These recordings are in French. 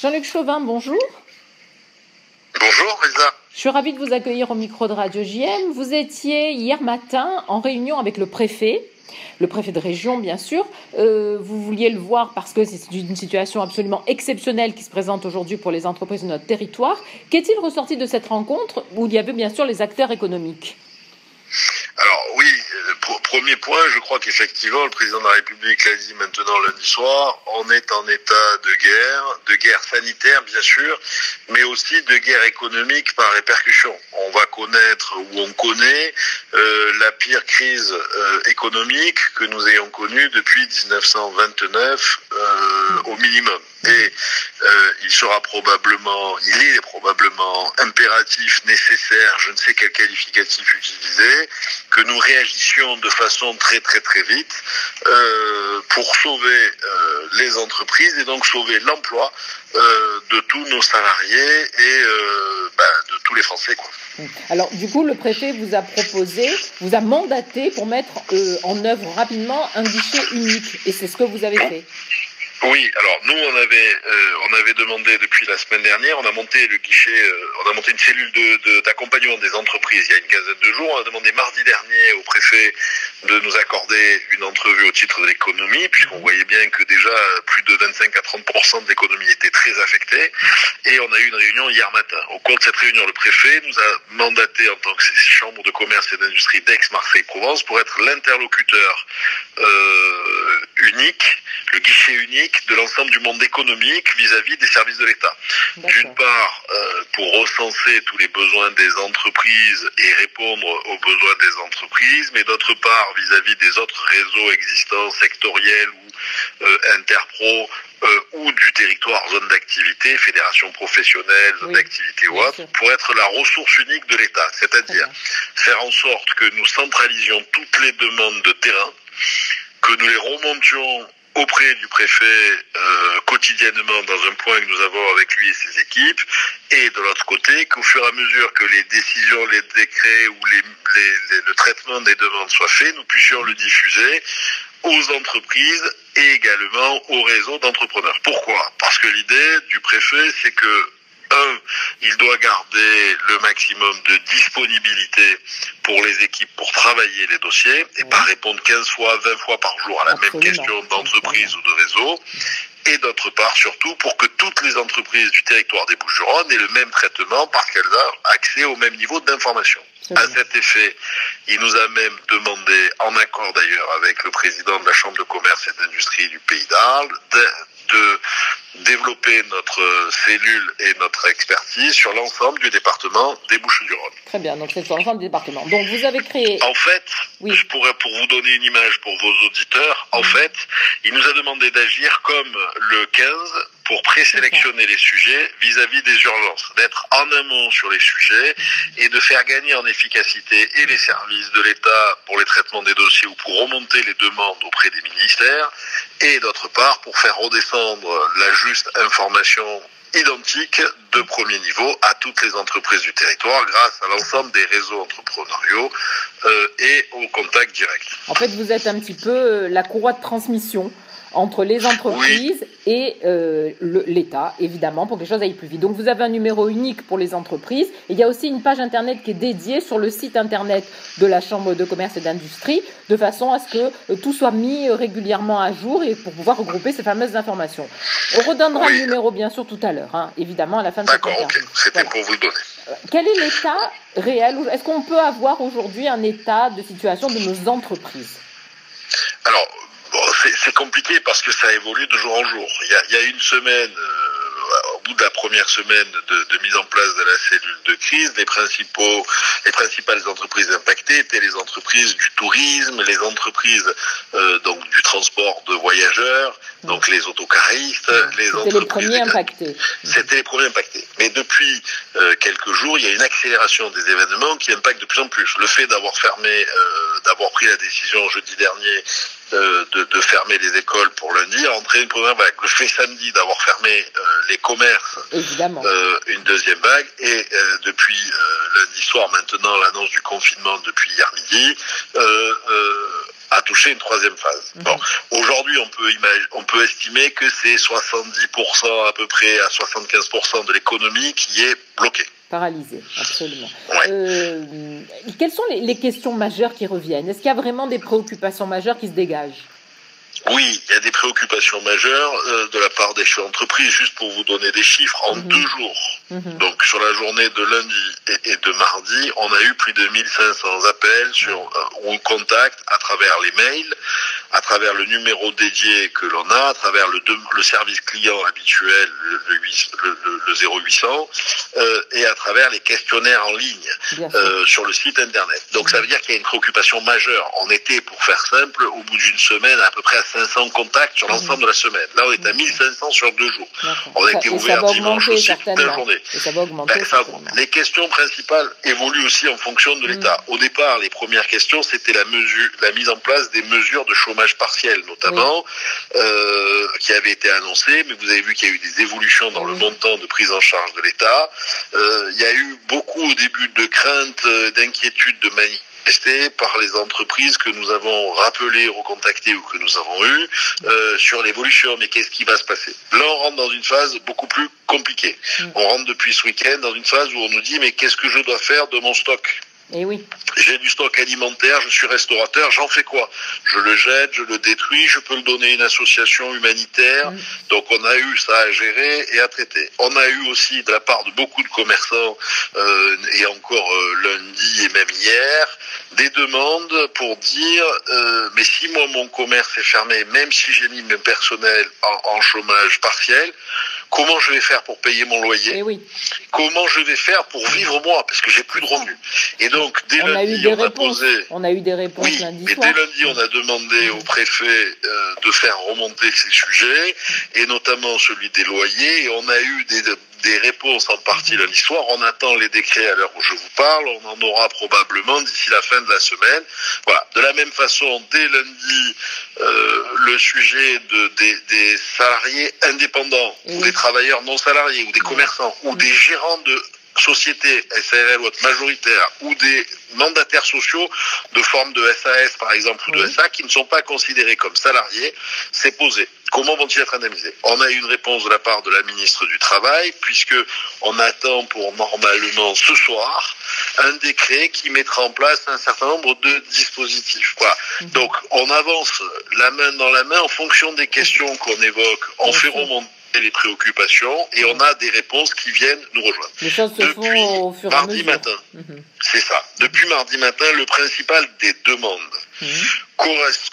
Jean-Luc Chauvin, bonjour. Bonjour Elsa. Je suis ravie de vous accueillir au micro de Radio JM. Vous étiez hier matin en réunion avec le préfet de région bien sûr. Vous vouliez le voir parce que c'est une situation absolument exceptionnelle qui se présente aujourd'hui pour les entreprises de notre territoire. Qu'est-il ressorti de cette rencontre où il y avait bien sûr les acteurs économiques ? Alors oui, premier point, je crois qu'effectivement, le président de la République l'a dit maintenant lundi soir, on est en état de guerre sanitaire bien sûr, mais aussi de guerre économique par répercussion. On va connaître, ou on connaît, la pire crise économique que nous ayons connue depuis 1929 au minimum. Et il est probablement impératif, nécessaire, je ne sais quel qualificatif utiliser, que nous réagissions de façon très très très vite pour sauver les entreprises et donc sauver l'emploi de tous nos salariés et de tous les Français, quoi. Alors du coup, le préfet vous a mandaté pour mettre en œuvre rapidement un guichet unique et c'est ce que vous avez fait. Oui, alors nous on avait demandé depuis la semaine dernière, on a monté le guichet, on a monté une cellule d'accompagnement des entreprises il y a une quinzaine de jours. On a demandé mardi dernier au préfet de nous accorder une entrevue au titre de l'économie, puisqu'on voyait bien que déjà plus de 25 à 30% de l'économie était très affectée. Et on a eu une réunion hier matin. Au cours de cette réunion, le préfet nous a mandaté en tant que chambre de commerce et d'industrie d'Aix-Marseille-Provence pour être l'interlocuteur unique, le guichet unique de l'ensemble du monde économique vis-à-vis des services de l'État. D'une part, pour recenser tous les besoins des entreprises et répondre aux besoins des entreprises, mais d'autre part, vis-à-vis des autres réseaux existants, sectoriels ou interpro, ou du territoire, zone d'activité, fédération professionnelle, zone d'activité ou autre, pour être la ressource unique de l'État. C'est-à-dire faire en sorte que nous centralisions toutes les demandes de terrain, que nous les remontions auprès du préfet quotidiennement dans un point que nous avons avec lui et ses équipes, et de l'autre côté, qu'au fur et à mesure que les décisions, les décrets ou le traitement des demandes soit fait, nous puissions le diffuser aux entreprises et également aux réseaux d'entrepreneurs. Pourquoi ? Parce que l'idée du préfet, c'est que il doit garder le maximum de disponibilité pour les équipes pour travailler les dossiers et pas répondre 15 fois, 20 fois par jour à la même question d'entreprise ou de réseau. Et d'autre part, surtout, pour que toutes les entreprises du territoire des Bouches-du-Rhône aient le même traitement parce qu'elles ont accès au même niveau d'information. À cet effet, il nous a même demandé, en accord d'ailleurs avec le président de la Chambre de commerce et d'industrie du Pays d'Arles, de développer notre cellule et notre expertise sur l'ensemble du département des Bouches-du-Rhône. Très bien, donc c'est sur l'ensemble du département. Donc vous avez créé... En fait, je pourrais, pour vous donner une image pour vos auditeurs, en fait, il nous a demandé d'agir comme le 15 pour présélectionner les sujets vis-à-vis des urgences, d'être en amont sur les sujets et de faire gagner en efficacité et les services de l'État pour les traitements des dossiers ou pour remonter les demandes auprès des ministères, et d'autre part pour faire redescendre la juste information identique de premier niveau à toutes les entreprises du territoire grâce à l'ensemble des réseaux entrepreneuriaux et au contact direct. En fait, vous êtes un petit peu la courroie de transmission entre les entreprises et l'État, évidemment, pour que les choses aillent plus vite. Donc, vous avez un numéro unique pour les entreprises. Et il y a aussi une page Internet qui est dédiée sur le site Internet de la Chambre de commerce et d'industrie, de façon à ce que tout soit mis régulièrement à jour et pour pouvoir regrouper ces fameuses informations. On redonnera le numéro, bien sûr, tout à l'heure, évidemment, à la fin de cette interview. D'accord, ok. C'était pour vous le donner. Quel est l'état réel ? Est-ce qu'on peut avoir aujourd'hui un état de situation de nos entreprises ? Alors, c'est compliqué parce que ça évolue de jour en jour. Il y a une semaine, au bout de la première semaine de mise en place de la cellule de crise, les principales entreprises impactées étaient les entreprises du tourisme, les entreprises donc du transport de voyageurs, donc les autocaristes, les entreprises... C'était les premiers impactés. C'était les premiers impactés. Mais depuis quelques jours, il y a une accélération des événements qui impactent de plus en plus. Le fait d'avoir d'avoir pris la décision jeudi dernier de fermer les écoles pour lundi a entraîné une première vague. Le fait samedi d'avoir fermé les commerces, une deuxième vague, et depuis lundi soir maintenant l'annonce du confinement depuis hier midi, a touché une troisième phase. Bon, aujourd'hui, on peut estimer que c'est 70% à peu près à 75% de l'économie qui est bloquée. Paralysée, absolument. Ouais. Quelles sont les questions majeures qui reviennent? Est-ce qu'il y a vraiment des préoccupations majeures qui se dégagent? Oui, il y a des préoccupations majeures de la part des chefs d'entreprise. Juste pour vous donner des chiffres, en 2 jours, donc sur la journée de lundi et de mardi, on a eu plus de 1500 appels ou contacts à travers les mails, à travers le numéro dédié que l'on a, à travers le service client habituel, le 0800, et à travers les questionnaires en ligne sur le site internet. Donc ça veut dire qu'il y a une préoccupation majeure. On était, pour faire simple, au bout d'une semaine, à peu près à 500 contacts sur l'ensemble de la semaine. Là, on est à 1500 sur 2 jours. On a été ouvert dimanche aussi toute la journée. Et ça va augmenter. Les questions principales évoluent aussi en fonction de l'État. Au départ, les premières questions, c'était la mise en place des mesures de chômage partiel, notamment, qui avaient été annoncées, mais vous avez vu qu'il y a eu des évolutions dans le montant de prise en charge de l'État. Il y a eu beaucoup au début de craintes, d'inquiétudes, de manifestations par les entreprises que nous avons rappelées, recontactées ou que nous avons eues sur l'évolution. Mais qu'est-ce qui va se passer? Là, on rentre dans une phase beaucoup plus compliquée. On rentre depuis ce week-end dans une phase où on nous dit mais qu'est-ce que je dois faire de mon stock? Eh oui. J'ai du stock alimentaire, je suis restaurateur, j'en fais quoi? Je le jette, je le détruis, je peux le donner à une association humanitaire. Donc on a eu ça à gérer et à traiter. On a eu aussi de la part de beaucoup de commerçants, et encore lundi et même hier, des demandes pour dire mais si moi mon commerce est fermé, même si j'ai mis mon personnel en chômage partiel, comment je vais faire pour payer mon loyer? Eh oui. Comment je vais faire pour vivre moi? Parce que j'ai plus de revenus. Et donc, dès lundi, on a eu des réponses lundi soir. Dès lundi, on a demandé au préfet de faire remonter ces sujets, et notamment celui des loyers, et on a eu des réponses en partie lundi soir. On attend les décrets à l'heure où je vous parle. On en aura probablement d'ici la fin de la semaine. Voilà. De la même façon, dès lundi, le sujet des salariés indépendants, ou des travailleurs non salariés, ou des commerçants, ou des gérants de sociétés SARL ou autres majoritaires, ou des mandataires sociaux de forme de SAS par exemple ou de SA qui ne sont pas considérés comme salariés, c'est posé. Comment vont-ils être indemnisés? On a eu une réponse de la part de la ministre du Travail, puisque on attend pour normalement ce soir un décret qui mettra en place un certain nombre de dispositifs. Voilà. Donc on avance la main dans la main en fonction des questions qu'on évoque, on fait remonter les préoccupations et on a des réponses qui viennent nous rejoindre. Les choses se font au fur et à mesure. Mardi matin, c'est ça. Depuis mardi matin, le principal des demandes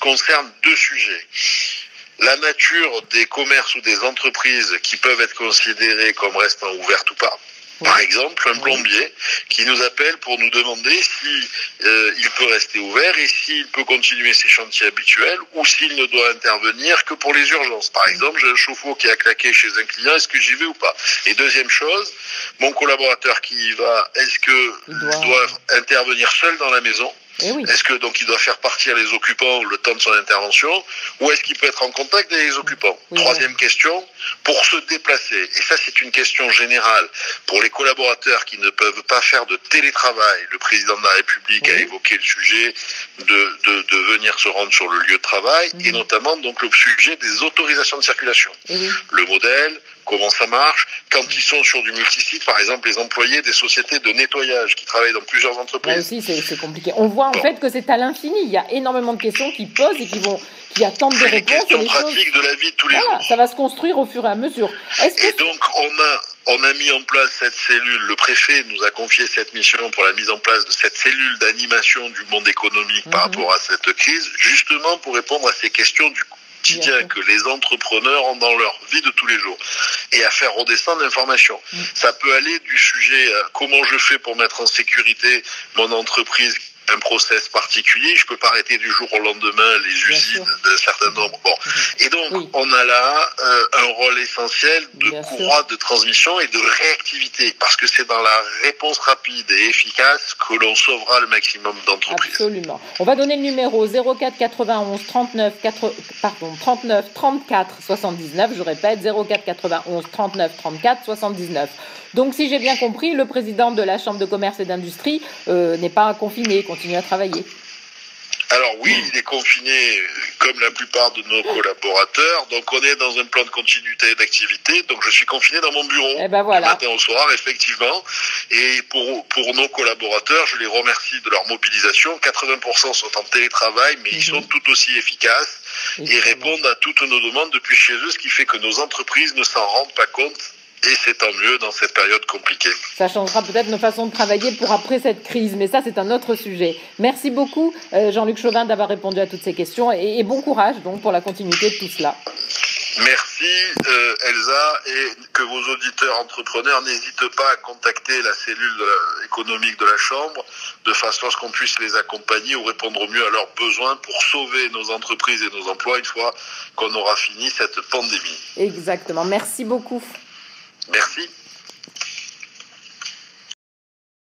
concerne 2 sujets. La nature des commerces ou des entreprises qui peuvent être considérées comme restant ouvertes ou pas. Par exemple, un plombier qui nous appelle pour nous demander si il peut rester ouvert et s'il peut continuer ses chantiers habituels ou s'il ne doit intervenir que pour les urgences. Par exemple, j'ai un chauffe-eau qui a claqué chez un client, est-ce que j'y vais ou pas? Et deuxième chose, mon collaborateur qui y va, est-ce qu'il doit intervenir seul dans la maison? Est-ce que donc il doit faire partir les occupants le temps de son intervention ou est-ce qu'il peut être en contact avec les occupants? Troisième question, pour se déplacer, et ça c'est une question générale pour les collaborateurs qui ne peuvent pas faire de télétravail, le président de la République a évoqué le sujet de venir se rendre sur le lieu de travail et notamment donc le sujet des autorisations de circulation. Le modèle, comment ça marche, quand ils sont sur du multisite, par exemple les employés des sociétés de nettoyage qui travaillent dans plusieurs entreprises. Là aussi c'est compliqué. On voit en fait que c'est à l'infini, il y a énormément de questions qui posent et qui attendent des réponses. C'est des questions pratiques de la vie de tous les jours. Ça va se construire au fur et à mesure. Et donc on a mis en place cette cellule, le préfet nous a confié cette mission pour la mise en place de cette cellule d'animation du monde économique par rapport à cette crise, justement pour répondre à ces questions du quotidien que les entrepreneurs ont dans leur vie de tous les jours et à faire redescendre l'information. Ça peut aller du sujet comment je fais pour mettre en sécurité mon entreprise, un process particulier, je peux pas arrêter du jour au lendemain les usines d'un certain nombre. Bon. Et donc, on a là un rôle essentiel de courroie de transmission et de réactivité, parce que c'est dans la réponse rapide et efficace que l'on sauvera le maximum d'entreprises. Absolument. On va donner le numéro 04 91 39 34 79, je répète, 04 91 39 34 79. Donc, si j'ai bien compris, le président de la Chambre de commerce et d'industrie n'est pas confiné, continue à travailler. Alors oui, il est confiné comme la plupart de nos collaborateurs. Donc on est dans un plan de continuité d'activité. Donc je suis confiné dans mon bureau du matin au soir, effectivement. Et pour nos collaborateurs, je les remercie de leur mobilisation. 80% sont en télétravail, mais ils sont tout aussi efficaces et répondent à toutes nos demandes depuis chez eux, ce qui fait que nos entreprises ne s'en rendent pas compte. Et c'est tant mieux dans cette période compliquée. Ça changera peut-être nos façons de travailler pour après cette crise, mais ça c'est un autre sujet. Merci beaucoup Jean-Luc Chauvin d'avoir répondu à toutes ces questions et bon courage donc pour la continuité de tout cela. Merci Elsa, et que vos auditeurs entrepreneurs n'hésitent pas à contacter la cellule économique de la Chambre de façon à ce qu'on puisse les accompagner ou répondre au mieux à leurs besoins pour sauver nos entreprises et nos emplois une fois qu'on aura fini cette pandémie. Exactement, merci beaucoup. Merci.